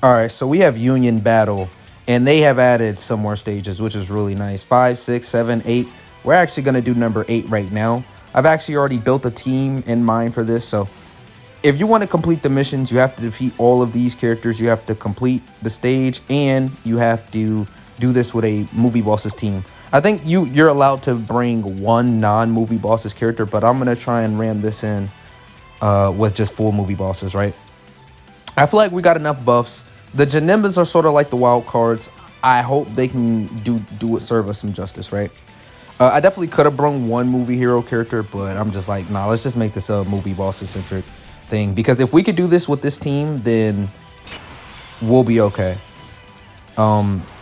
All right, so we have Union Battle, and they have added some more stages, which is really nice. 5, 6, 7, 8. We're actually going to do number 8 right now. I've actually already built a team in mind for this, so if you want to complete the missions, you have to defeat all of these characters. You have to complete the stage, and you have to do this with a movie bosses team. I think you're allowed to bring one non-movie bosses character, but I'm going to try and ram this in with just full movie bosses, right? I feel like we got enough buffs. The Janimbas are sort of like the wild cards. I hope they can do it, serve us some justice, right? I definitely could have brought one movie hero character, but I'm just like, nah, let's just make this a movie bosses-centric thing. Because if we could do this with this team, then we'll be okay.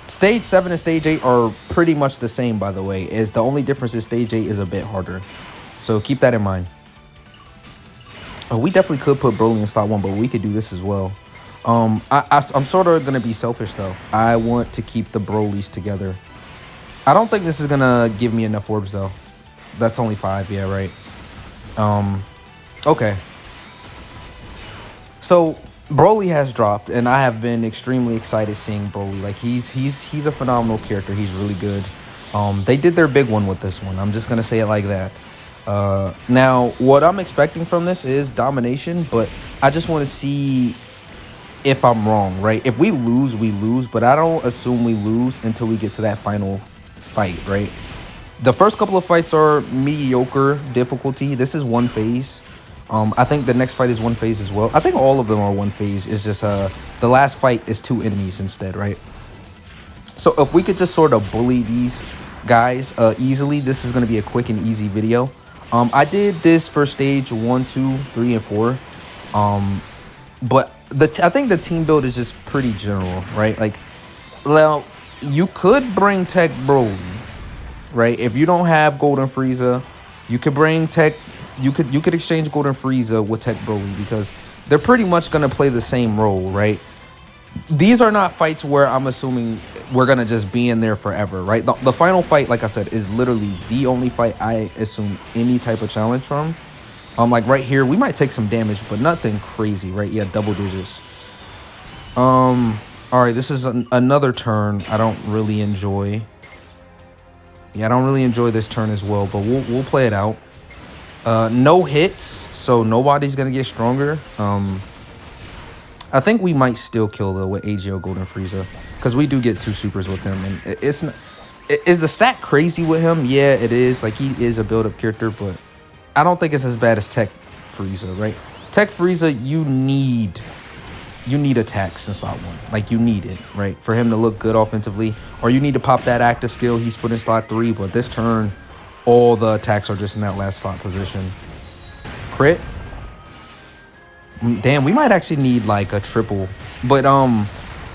Stage 7 and Stage 8 are pretty much the same, by the way. Is the only difference is Stage 8 is a bit harder. So keep that in mind. We definitely could put Broly in slot 1, but we could do this as well. I'm sort of going to be selfish, though. I want to keep the Brolys together. I don't think this is going to give me enough orbs, though. That's only 5. Yeah, right. Okay. So Broly has dropped, and I have been extremely excited seeing Broly. Like, he's a phenomenal character. He's really good. They did their big one with this one. I'm just going to say it like that. Now, what I'm expecting from this is domination, but I just want to see if I'm wrong, right? If we lose, we lose, but I don't assume we lose until we get to that final fight, right? The first couple of fights are mediocre difficulty. This is one phase. I think the next fight is one phase as well. I think all of them are one phase. It's just the last fight is 2 enemies instead, right? So if we could just sort of bully these guys easily, this is going to be a quick and easy video. I did this for stage 1, 2, 3, and 4. But I think the team build is just pretty general, right? Like, well, you could bring Tech Broly, right? If you don't have Golden Frieza, you could bring Tech. You could exchange Golden Frieza with Tech Broly because they're pretty much gonna play the same role, right? These are not fights where I'm assuming we're gonna just be in there forever, right? The final fight, like I said, is literally the only fight I assume any type of challenge from. Like right here, we might take some damage, but nothing crazy, right? Yeah, double digits. All right, this is another turn I don't really enjoy. Yeah, I don't really enjoy this turn as well, but we'll play it out. No hits, so nobody's gonna get stronger. I think we might still kill though with AGO Golden Frieza because we do get 2 supers with him, and it's not. Is the stat crazy with him? Yeah, it is. Like, he is a build-up character, but I don't think it's as bad as Tech Frieza, right? Tech Frieza, you need attacks in slot 1. Like, you need it, right? For him to look good offensively. Or you need to pop that active skill he's put in slot 3. But this turn, all the attacks are just in that last slot position. Crit. Damn, we might actually need, like, a triple. But,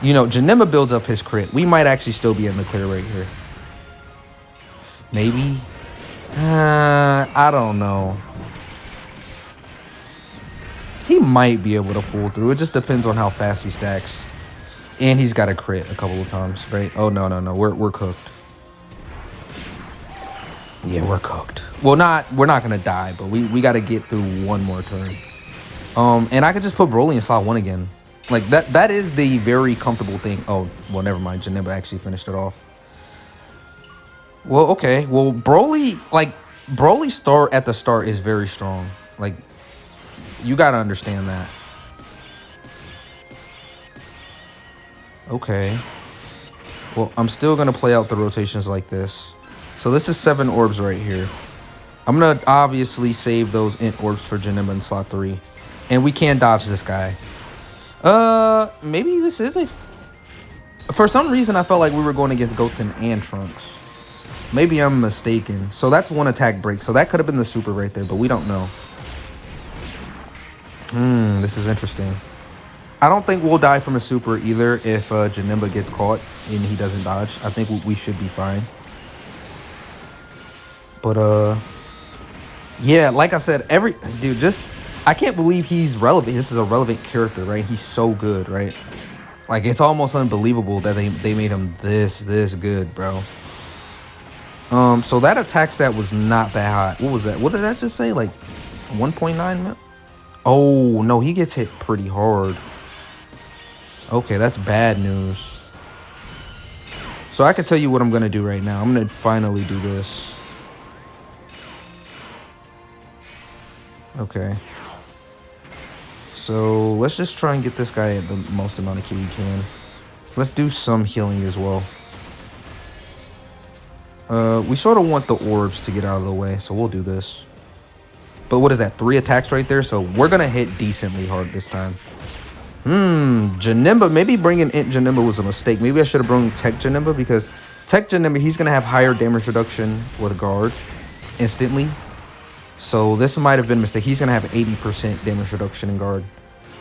you know, Janemba builds up his crit. We might actually still be in the clear right here. Maybe. I don't know. He might be able to pull through. It just depends on how fast he stacks. And he's got a crit a couple of times, right? Oh, no. We're cooked. Yeah, we're cooked. Well, we're not going to die, but we got to get through one more turn. And I could just put Broly in slot 1 again. Like, that is the very comfortable thing. Oh, well, never mind. Janemba actually finished it off. Well, okay. Well, Broly's start at the start is very strong. Like, you got to understand that. Okay. Well, I'm still going to play out the rotations like this. So this is 7 orbs right here. I'm going to obviously save those int orbs for Janemba in slot 3. And we can't dodge this guy. Maybe this is a... For some reason, I felt like we were going against Goten and Trunks. Maybe I'm mistaken. So that's 1 attack break. So that could have been the super right there, but we don't know. This is interesting. I don't think we'll die from a super either if Janemba gets caught and he doesn't dodge. I think we should be fine. But, yeah, like I said, dude, I can't believe he's relevant. This is a relevant character, right? He's so good, right? Like, it's almost unbelievable that they made him this good, bro. So that attack stat was not that hot. What was that? What did that just say? Like 1.9 mil? Oh, no, he gets hit pretty hard. Okay, that's bad news. So I can tell you what I'm gonna do right now. I'm gonna finally do this. Okay. So let's just try and get this guy at the most amount of Ki we can. Let's do some healing as well. We sort of want the orbs to get out of the way, so we'll do this. But what is that? 3 attacks right there, so we're gonna hit decently hard this time. Janemba, maybe bringing Int Janemba was a mistake. Maybe I should have brought Tech Janemba, because Tech Janemba, he's gonna have higher damage reduction with guard instantly. So this might have been a mistake. He's gonna have 80% damage reduction in guard.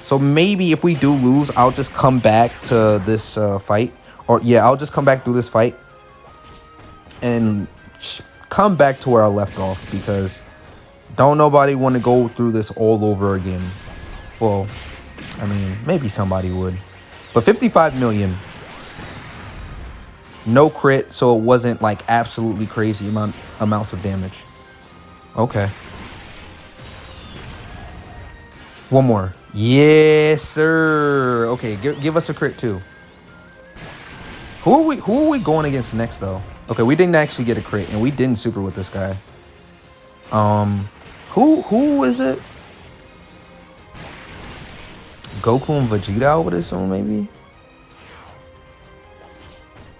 So maybe if we do lose, I'll just come back to this fight. Or yeah, I'll just come back through this fight and come back to where I left off, because don't nobody want to go through this all over again. Well, I mean, maybe somebody would. But 55 million. No crit, so it wasn't like absolutely crazy amounts of damage. Okay. One more. Yes, sir. Okay, give us a crit too. Who are we going against next though? Okay, we didn't actually get a crit, and we didn't super with this guy. Who is it? Goku and Vegeta, I would assume, maybe.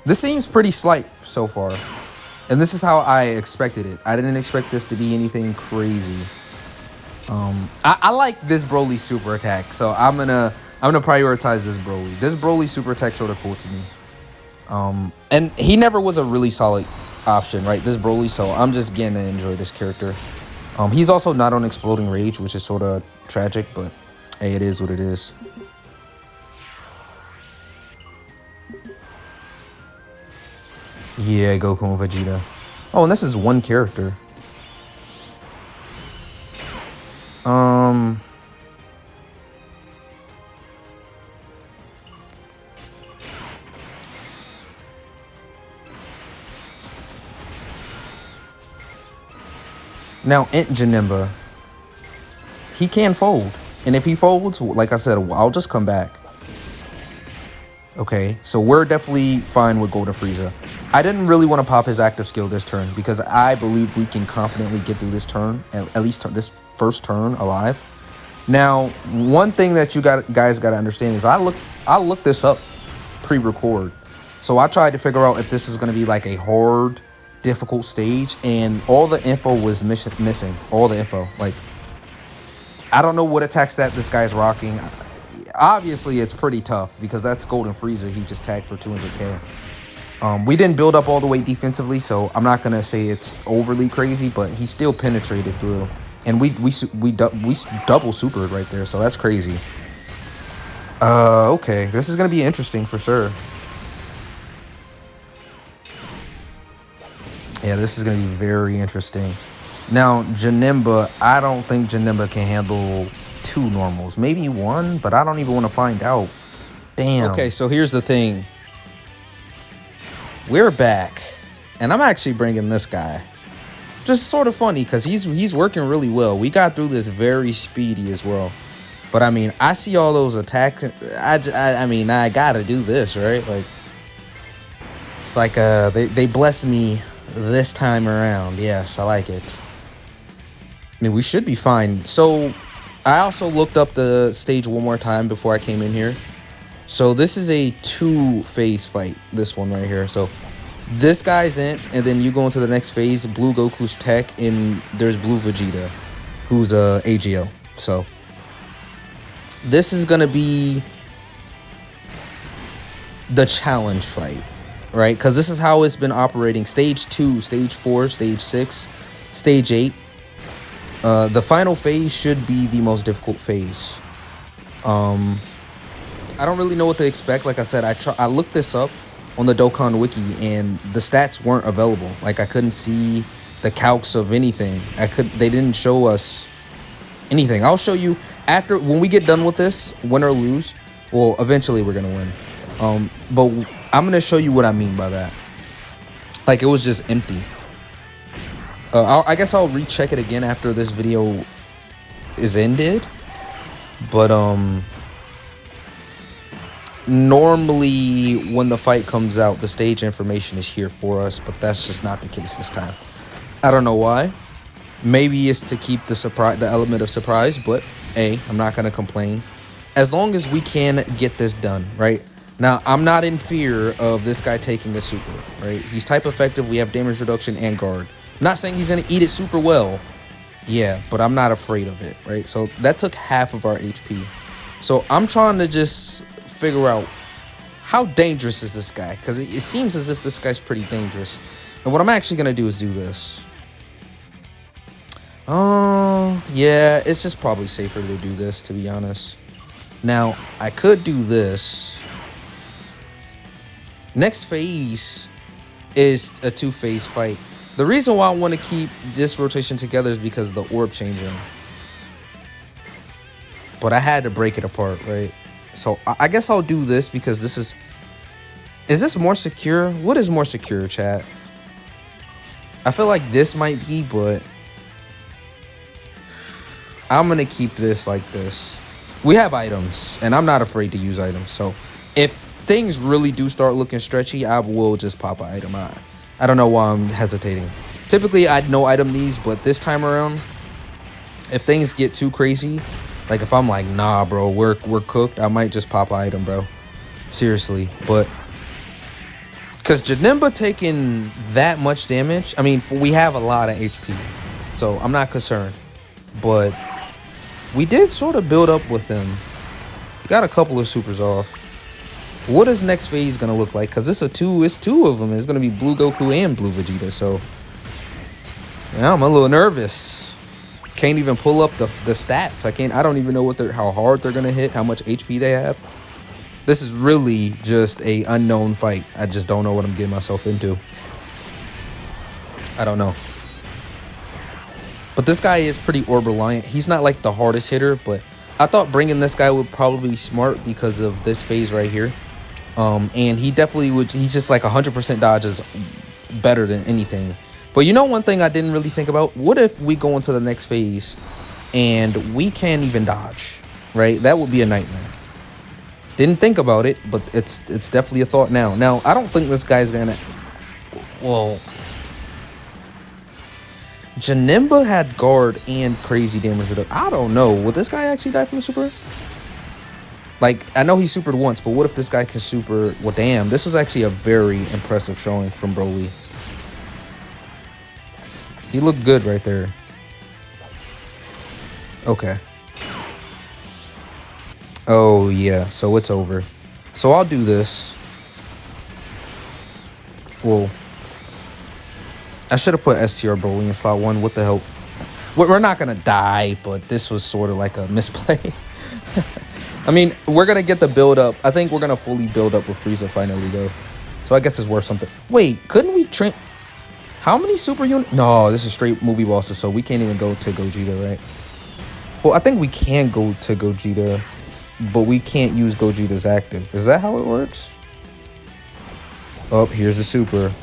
This seems pretty slight so far, and this is how I expected it. I didn't expect this to be anything crazy. I like this Broly super attack, so I'm gonna prioritize this Broly. This Broly super attack sort of cool to me. And he never was a really solid option, right? This Broly, so I'm just getting to enjoy this character. He's also not on Exploding Rage, which is sort of tragic, but hey, it is what it is. Yeah, Goku and Vegeta. Oh, and this is one character. Now, Int Janemba, he can fold. And if he folds, like I said, I'll just come back. Okay, so we're definitely fine with Golden Frieza. I didn't really want to pop his active skill this turn, because I believe we can confidently get through this turn, at least this first turn alive. Now, one thing that you guys got to understand is I looked this up pre-record. So I tried to figure out if this is going to be like a hard, difficult stage, and all the info was missing. All the info. Like, I don't know what attack stat this guy's rocking. Obviously, it's pretty tough, because that's Golden Frieza. He just tagged for 200k. We didn't build up all the way defensively, so I'm not going to say it's overly crazy, but he still penetrated through. And we double supered right there, so that's crazy. Okay, this is going to be interesting for sure. Yeah, this is going to be very interesting. Now, Janemba, I don't think Janemba can handle 2 normals. Maybe 1, but I don't even want to find out. Damn. Okay, so here's the thing. We're back, and I'm actually bringing this guy. Just sort of funny, because he's working really well. We got through this very speedy as well. But, I mean, I see all those attacks. I mean, I got to do this, right? Like, it's like they blessed me this time around. Yes, I like it. I mean, we should be fine. So, I also looked up the stage one more time before I came in here. So, this is a 2-phase fight, this one right here. So, this guy's in, and then you go into the next phase, Blue Goku's tech, and there's Blue Vegeta, who's AGO. So, this is going to be the challenge fight, right? Because this is how it's been operating. Stage 2, Stage 4, Stage 6, Stage 8. The final phase should be the most difficult phase. I don't really know what to expect. Like I said, I looked this up on the Dokkan Wiki, and the stats weren't available. Like, I couldn't see the calcs of anything. They didn't show us anything. I'll show you when we get done with this, win or lose. Well, eventually we're gonna win. But I'm gonna show you what I mean by that. Like, it was just empty. I guess I'll recheck it again after this video is ended. But Normally, when the fight comes out, the stage information is here for us, but that's just not the case this time. I don't know why. Maybe it's to keep the element of surprise, but hey, I'm not gonna complain. As long as we can get this done, right? Now, I'm not in fear of this guy taking a super, right? He's type effective, we have damage reduction and guard. I'm not saying he's gonna eat it super well. Yeah, but I'm not afraid of it, right? So that took half of our HP. So I'm trying to just figure out how dangerous is this guy, because it seems as if this guy's pretty dangerous. And what I'm actually gonna do is do this. Yeah, it's just probably safer to do this, to be honest. Now, I could do this. Next phase is a 2-phase fight. The reason why I want to keep this rotation together is because of the orb changing. But I had to break it apart, right? So I guess I'll do this because this is this more secure? What is more secure, chat? I feel like this might be, but I'm going to keep this like this. We have items, and I'm not afraid to use items. So if things really do start looking stretchy, I will just pop an item. I don't know why I'm hesitating. Typically, I'd no item these, but this time around, if things get too crazy, like if I'm like, nah, bro, we're cooked, I might just pop an item, bro. Seriously, but because Janemba taking that much damage, I mean, we have a lot of HP, so I'm not concerned. But we did sort of build up with him. Got a couple of supers off. What is next phase gonna look like? Because it's two of them. It's gonna be Blue Goku and Blue Vegeta. So yeah, I'm a little nervous. Can't even pull up the stats. I don't even know how hard they're gonna hit, how much HP they have. This is really just a unknown fight. I just don't know what I'm getting myself into. I don't know. But this guy is pretty orb reliant. He's not like the hardest hitter, but I thought bringing this guy would probably be smart because of this phase right here. And he definitely would. He's just like 100% dodges better than anything. But you know, one thing I didn't really think about, what if we go into the next phase and we can't even dodge, right? That would be a nightmare. Didn't think about it, but it's definitely a thought now. Now, I don't think this guy's gonna, well, Janemba had guard and crazy damage reduction. I don't know. Will this guy actually die from a super? Like, I know he supered once, but what if this guy can super? Well, damn. This was actually a very impressive showing from Broly. He looked good right there. Okay. Oh, yeah. So it's over. So I'll do this. Whoa. I should have put STR Broly in slot 1. What the hell? We're not going to die, but this was sort of like a misplay. I mean, we're going to get the build up. I think we're going to fully build up with Frieza finally, though. So I guess it's worth something. Wait, couldn't we train? How many super units? No, this is straight movie bosses, so we can't even go to Gogeta, right? Well, I think we can go to Gogeta, but we can't use Gogeta's active. Is that how it works? Oh, here's the super.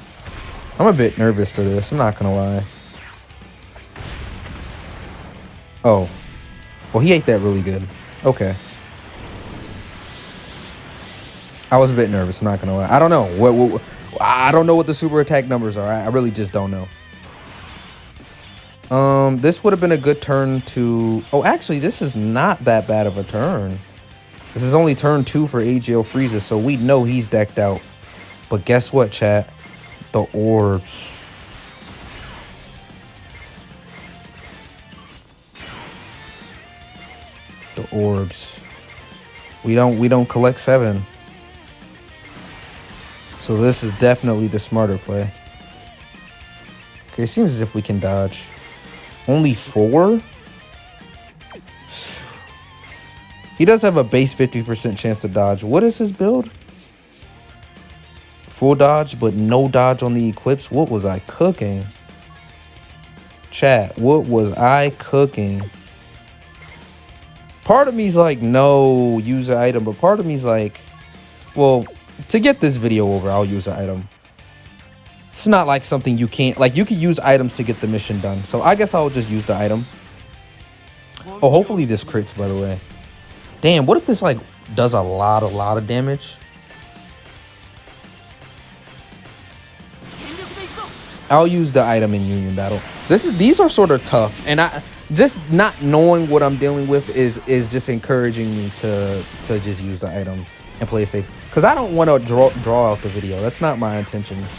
I'm a bit nervous for this. I'm not going to lie. Oh. Well, he ate that really good. Okay. I was a bit nervous. I'm not going to lie. I don't know. I don't know what the super attack numbers are. I really just don't know. This would have been a good turn to... Oh, actually, this is not that bad of a turn. This is only turn 2 for AGL Frieza, so we know he's decked out. But guess what, chat? The orbs. The orbs. We don't collect 7. So this is definitely the smarter play. Okay, it seems as if we can dodge. Only 4? He does have a base 50% chance to dodge. What is his build? Full dodge, but no dodge on the Eclipse. What was I cooking? Chat, what was I cooking? Part of me's like, no, use an item. But part of me's like, well, to get this video over, I'll use an item. It's not like something you can't, like, you can use items to get the mission done. So I guess I'll just use the item. Oh, hopefully this crits, by the way. Damn, what if this, like, does a lot of damage. I'll use the item in Union Battle. These are sort of tough, and I just not knowing what I'm dealing with is just encouraging me to just use the item and play it safe. Because I don't want to draw out the video. That's not my intentions.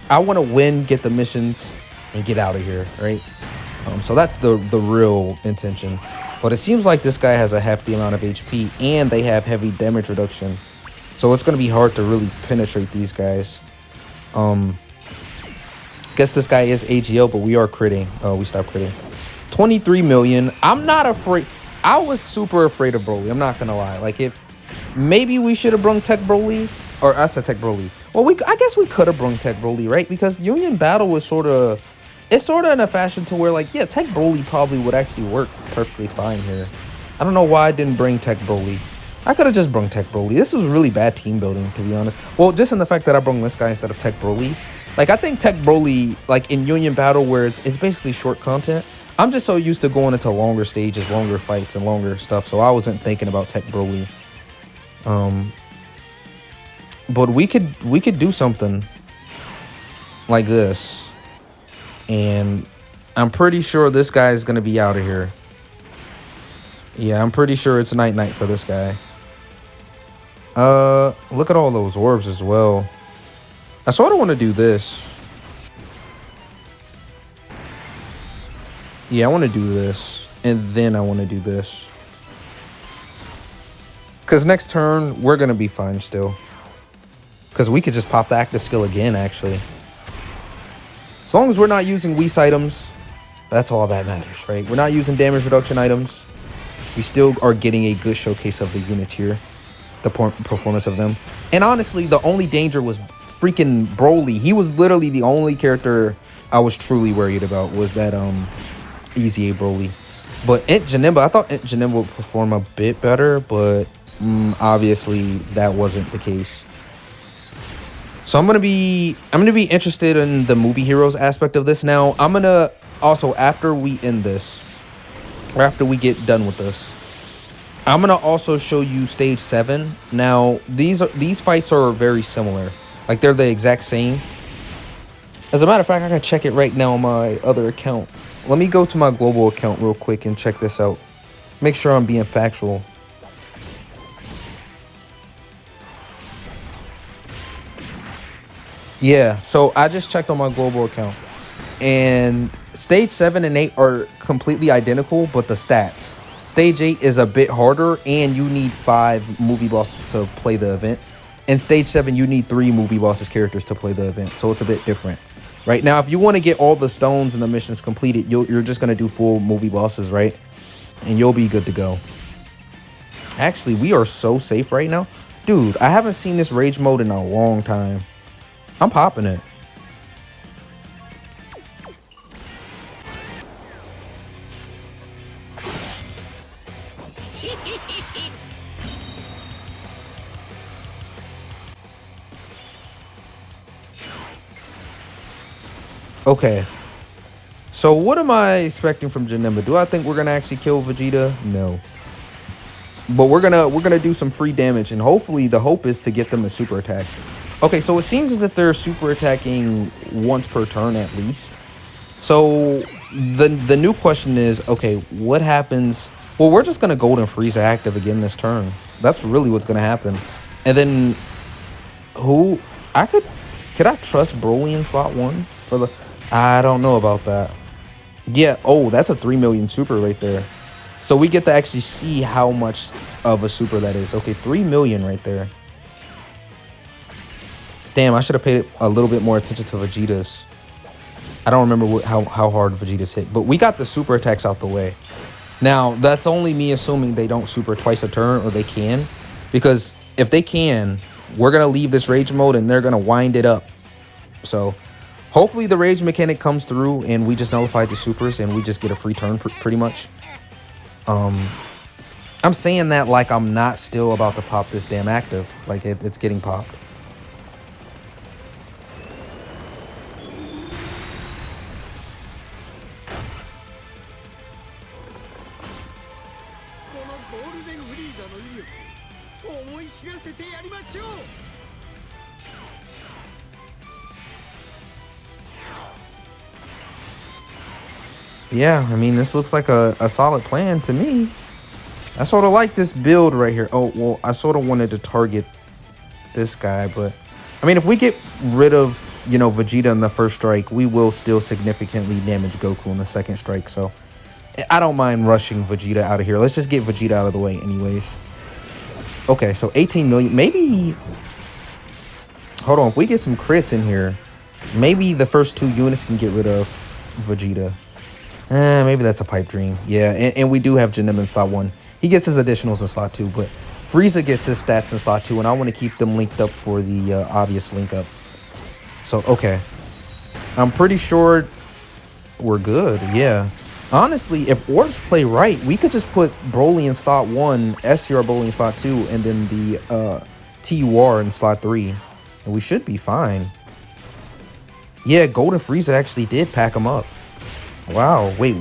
I want to win, get the missions, and get out of here, right? So that's the real intention. But it seems like this guy has a hefty amount of HP, and they have heavy damage reduction. So it's going to be hard to really penetrate these guys. Guess this guy is AGL, but we are critting. Oh, we stopped critting. 23 million. I'm not afraid. I was super afraid of Broly. I'm not going to lie. Like, if maybe we should have brung Tech Broly. Or I said Tech Broly. Well, I guess we could have brung Tech Broly, right? Because Union Battle was sort of... It's sort of in a fashion to where, like, yeah, Tech Broly probably would actually work perfectly fine here. I don't know why I didn't bring Tech Broly. I could have just brung Tech Broly. This was really bad team building, to be honest. Well, just in the fact that I brung this guy instead of Tech Broly. Like, I think Tech Broly, like, in Union Battle, where it's basically short content, I'm just so used to going into longer stages, longer fights, and longer stuff, so I wasn't thinking about Tech Broly. But we could do something like this. And I'm pretty sure this guy is going to be out of here. Yeah, I'm pretty sure it's night-night for this guy. Look at all those orbs as well. I sort of want to do this. Yeah, I want to do this. And then I want to do this. Because next turn, we're going to be fine still. Because we could just pop the active skill again, actually. As long as we're not using Whis items, that's all that matters, right? We're not using damage reduction items. We still are getting a good showcase of the units here. The performance of them. And honestly, the only danger was freaking Broly. He was literally the only character I was truly worried about, was that Easy A Broly. But Int Janemba, I thought Int Janemba would perform a bit better, but obviously that wasn't the case. So I'm gonna be interested in the movie heroes aspect of this. Now I'm gonna also, after we end this, or after we get done with this, I'm gonna also show you stage 7. Now these fights are very similar, like they're the exact same. As a matter of fact, I can check it right now on my other account. Let me go to my global account real quick and check this out. Make sure I'm being factual. Yeah, so I just checked on my global account, and stage 7 and 8 are completely identical, but the stats. Stage 8 is a bit harder, and you need 5 movie bosses to play the event. And stage 7, you need 3 movie bosses characters to play the event, so it's a bit different. Right now, if you want to get all the stones and the missions completed, you're just going to do full movie bosses, right? And you'll be good to go. Actually, we are so safe right now. Dude, I haven't seen this rage mode in a long time. I'm popping it. Okay. So what am I expecting from Janemba? Do I think we're gonna actually kill Vegeta? No. But we're gonna do some free damage, and hopefully the hope is to get them to super attack. Okay, so it seems as if they're super attacking once per turn at least. So the new question is, okay, what happens? Well, we're just gonna Golden Frieza active again this turn. That's really what's gonna happen. And then could I trust Broly in slot 1 for the? I don't know about that. Yeah. Oh, that's a 3 million super right there. So we get to actually see how much of a super that is. Okay, 3 million right there. Damn, I should have paid a little bit more attention to Vegeta's. I don't remember how hard Vegeta's hit, but we got the super attacks out the way. Now, that's only me assuming they don't super twice a turn, or they can. Because if they can, we're going to leave this rage mode and they're going to wind it up. So, hopefully the rage mechanic comes through and we just nullify the supers and we just get a free turn pretty much. I'm saying that like I'm not still about to pop this damn active. Like it's getting popped. Yeah, I mean, this looks like a solid plan to me. I sort of like this build right here. Oh, well, I sort of wanted to target this guy, but I mean, if we get rid of, Vegeta in the first strike, we will still significantly damage Goku in the second strike. So I don't mind rushing Vegeta out of here. Let's just get Vegeta out of the way anyways. Okay, so 18 million. Maybe, hold on. If we get some crits in here, maybe the first 2 units can get rid of Vegeta. Maybe that's a pipe dream. Yeah, and we do have Janem in slot 1. He gets his additionals in slot 2, but Frieza gets his stats in slot 2, and I want to keep them linked up for the obvious link up. So, okay. I'm pretty sure we're good, yeah. Honestly, if orbs play right, we could just put Broly in slot 1, STR Broly in slot 2, and then the TUR in slot 3. And we should be fine. Yeah, Golden Frieza actually did pack him up. Wow, wait,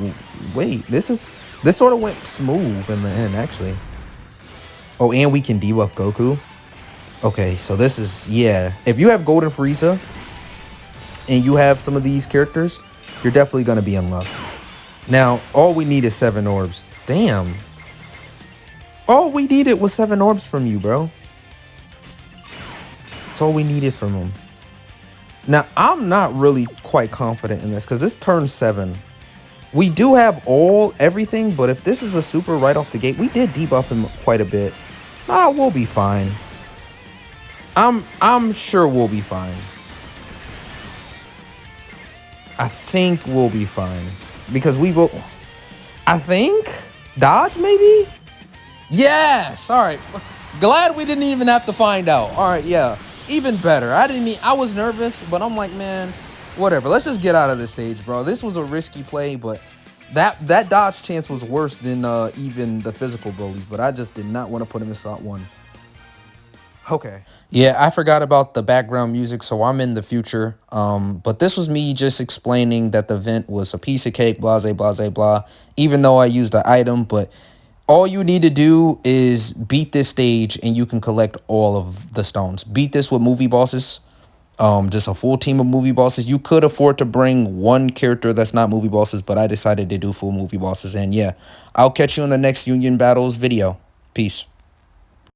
this sort of went smooth in the end, actually. Oh, and we can debuff Goku. Okay, so this is, yeah. If you have Golden Frieza and you have some of these characters, you're definitely going to be in luck. Now, all we need is 7 orbs. Damn. All we needed was 7 orbs from you, bro. That's all we needed from him. Now, I'm not really quite confident in this because this turns 7. We do have everything, but if this is a super right off the gate, we did debuff him quite a bit. Nah, we'll be fine. I'm sure we'll be fine. I think we'll be fine because we will. I think dodge maybe. Yes. All right. Glad we didn't even have to find out. All right. Yeah. Even better. I was nervous, but I'm like, man. Whatever, let's just get out of this stage, bro. This was a risky play, but that dodge chance was worse than even the physical Broly's, but I just did not want to put him in slot 1. Okay. Yeah, I forgot about the background music, so I'm in the future. But this was me just explaining that the vent was a piece of cake, blah, blah, blah, blah, even though I used the item, but all you need to do is beat this stage and you can collect all of the stones. Beat this with movie bosses. Just a full team of movie bosses. You could afford to bring one character that's not movie bosses, but I decided to do full movie bosses. And yeah, I'll catch you in the next Union Battles video. Peace.